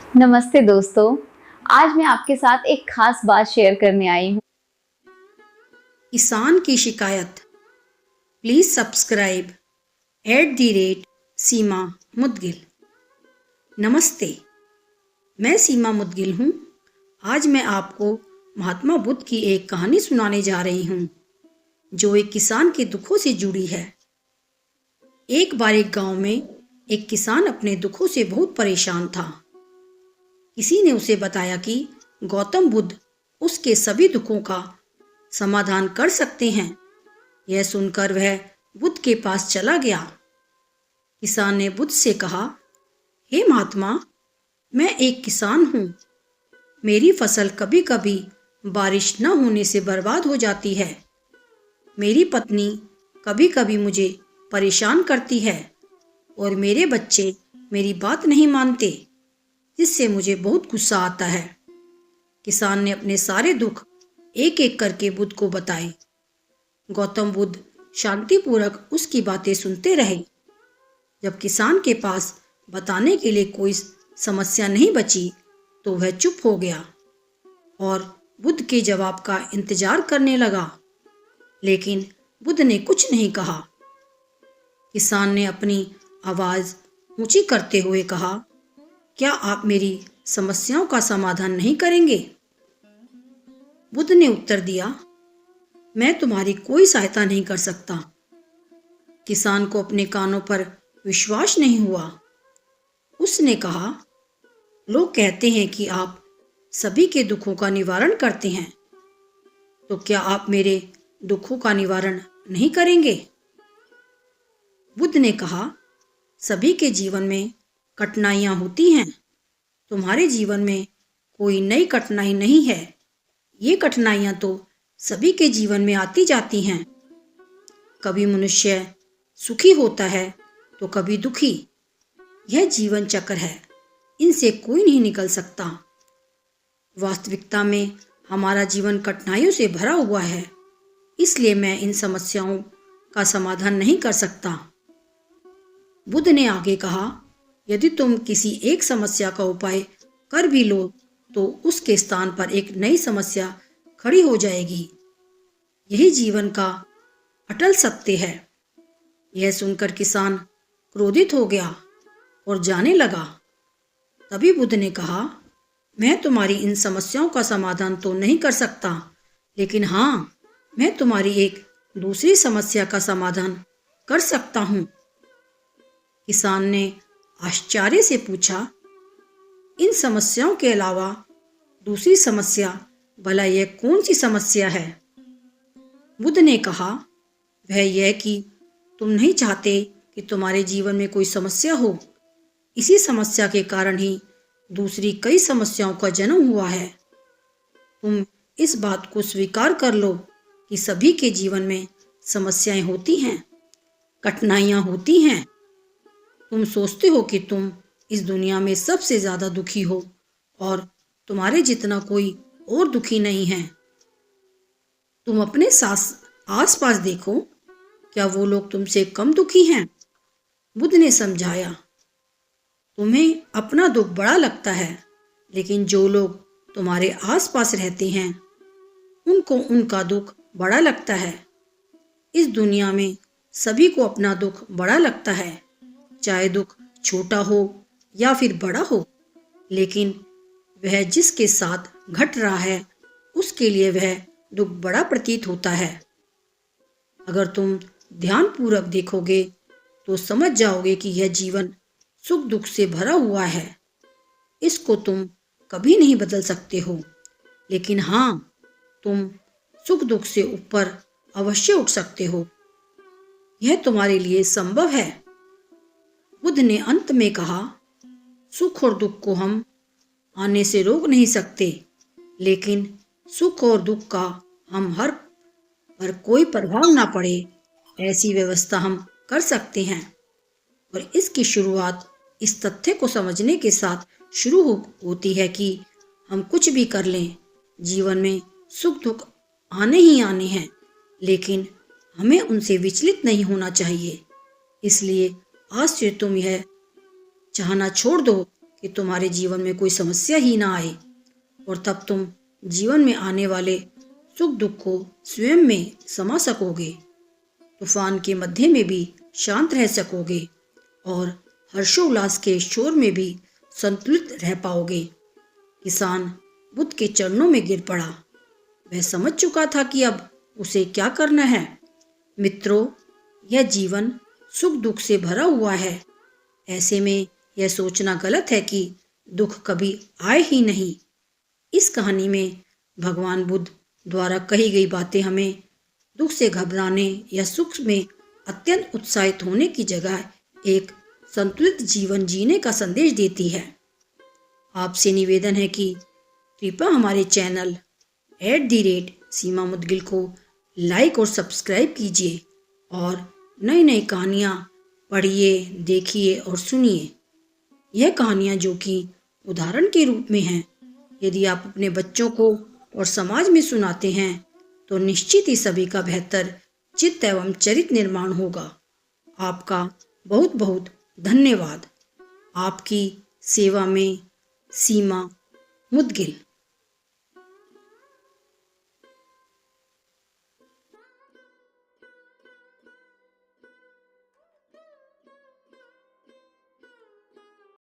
नमस्ते दोस्तों। आज मैं आपके साथ एक खास बात शेयर करने आई हूँ। किसान की शिकायत। प्लीज सब्सक्राइब @सीमा मुदगिल। नमस्ते, मैं सीमा मुदगिल हूँ। आज मैं आपको महात्मा बुद्ध की एक कहानी सुनाने जा रही हूँ जो एक किसान के दुखों से जुड़ी है। एक बार एक गांव में एक किसान अपने दुखों से बहुत परेशान था। किसी ने उसे बताया कि गौतम बुद्ध उसके सभी दुखों का समाधान कर सकते हैं। यह सुनकर वह बुद्ध के पास चला गया। किसान ने बुद्ध से कहा, हे महात्मा, मैं एक किसान हूँ। मेरी फसल कभी कभी बारिश न होने से बर्बाद हो जाती है। मेरी पत्नी कभी कभी मुझे परेशान करती है और मेरे बच्चे मेरी बात नहीं मानते, जिससे मुझे बहुत गुस्सा आता है। किसान ने अपने सारे दुख एक एक करके बुद्ध को बताए। गौतम बुद्ध शांतिपूर्वक उसकी बातें सुनते रहे। जब किसान के पास बताने के लिए कोई समस्या नहीं बची तो वह चुप हो गया और बुद्ध के जवाब का इंतजार करने लगा। लेकिन बुद्ध ने कुछ नहीं कहा। किसान ने अपनी आवाज ऊंची करते हुए कहा, क्या आप मेरी समस्याओं का समाधान नहीं करेंगे? बुद्ध ने उत्तर दिया, मैं तुम्हारी कोई सहायता नहीं कर सकता। किसान को अपने कानों पर विश्वास नहीं हुआ। उसने कहा, लोग कहते हैं कि आप सभी के दुखों का निवारण करते हैं, तो क्या आप मेरे दुखों का निवारण नहीं करेंगे? बुद्ध ने कहा, सभी के जीवन में कठिनाइयां होती हैं। तुम्हारे जीवन में कोई नई कठिनाई नहीं है। ये कठिनाइयां तो सभी के जीवन में आती जाती हैं। कभी मनुष्य सुखी होता है तो कभी दुखी। यह जीवन चक्र है, इनसे कोई नहीं निकल सकता। वास्तविकता में हमारा जीवन कठिनाइयों से भरा हुआ है, इसलिए मैं इन समस्याओं का समाधान नहीं कर सकता। बुद्ध ने आगे कहा, यदि तुम किसी एक समस्या का उपाय कर भी लो तो उसके स्थान पर एक नई समस्या खड़ी हो जाएगी। यही जीवन का अटल सत्य है। यह सुनकर किसान क्रोधित हो गया और जाने लगा। तभी बुद्ध ने कहा, मैं तुम्हारी इन समस्याओं का समाधान तो नहीं कर सकता, लेकिन हाँ, मैं तुम्हारी एक दूसरी समस्या का समाधान कर सकता हूँ। किसान ने आश्चर्य से पूछा, इन समस्याओं के अलावा दूसरी समस्या, भला यह कौन सी समस्या है? बुद्ध ने कहा, वह यह कि तुम नहीं चाहते कि तुम्हारे जीवन में कोई समस्या हो। इसी समस्या के कारण ही दूसरी कई समस्याओं का जन्म हुआ है। तुम इस बात को स्वीकार कर लो कि सभी के जीवन में समस्याएं होती हैं, कठिनाइयां होती हैं। तुम सोचते हो कि तुम इस दुनिया में सबसे ज्यादा दुखी हो और तुम्हारे जितना कोई और दुखी नहीं है। तुम अपने आस पास देखो, क्या वो लोग तुमसे कम दुखी हैं? बुद्ध ने समझाया, तुम्हें अपना दुख बड़ा लगता है, लेकिन जो लोग तुम्हारे आस पास रहते हैं उनको उनका दुख बड़ा लगता है। इस दुनिया में सभी को अपना दुख बड़ा लगता है, चाहे दुख छोटा हो या फिर बड़ा हो, लेकिन वह जिसके साथ घट रहा है उसके लिए वह दुख बड़ा प्रतीत होता है। अगर तुम ध्यानपूर्वक देखोगे तो समझ जाओगे कि यह जीवन सुख दुख से भरा हुआ है। इसको तुम कभी नहीं बदल सकते हो, लेकिन हाँ, तुम सुख दुख से ऊपर अवश्य उठ सकते हो। यह तुम्हारे लिए संभव है। बुद्ध ने अंत में कहा, सुख और दुख को हम आने से रोक नहीं सकते, लेकिन सुख और दुख का हम हर पर कोई प्रभाव ना पड़े ऐसी व्यवस्था हम कर सकते हैं। और इसकी शुरुआत इस तथ्य को समझने के साथ होती है कि हम कुछ भी कर लें, जीवन में सुख दुख आने ही आने हैं, लेकिन हमें उनसे विचलित नहीं होना चाहिए। इसलिए आज से तुम यह चाहना छोड़ दो कि तुम्हारे जीवन में कोई समस्या ही ना आए, और तब तुम जीवन में आने वाले सुख दुख को स्वयं में समा सकोगे। तूफान के मध्य में भी शांत रह सकोगे और हर्षोल्लास के शोर में भी संतुलित रह पाओगे। किसान बुद्ध के चरणों में गिर पड़ा। वह समझ चुका था कि अब उसे क्या करना है। मित्रों, यह जीवन सुख दुख से भरा हुआ है। ऐसे में यह सोचना गलत है कि दुख कभी आए ही नहीं। इस कहानी में भगवान बुद्ध द्वारा कही गई बातें हमें दुख से घबराने या सुख में अत्यंत उत्साहित होने की जगह एक संतुलित जीवन जीने का संदेश देती है। आपसे निवेदन है कि कृपया हमारे चैनल @सीमा मुदगिल को लाइक और सब्सक्राइब कीजिए और नई नई कहानियाँ पढ़िए, देखिए और सुनिए। यह कहानियाँ जो कि उदाहरण के रूप में हैं, यदि आप अपने बच्चों को और समाज में सुनाते हैं तो निश्चित ही सभी का बेहतर चित्त एवं चरित्र निर्माण होगा। आपका बहुत बहुत धन्यवाद। आपकी सेवा में सीमा मुदगिल।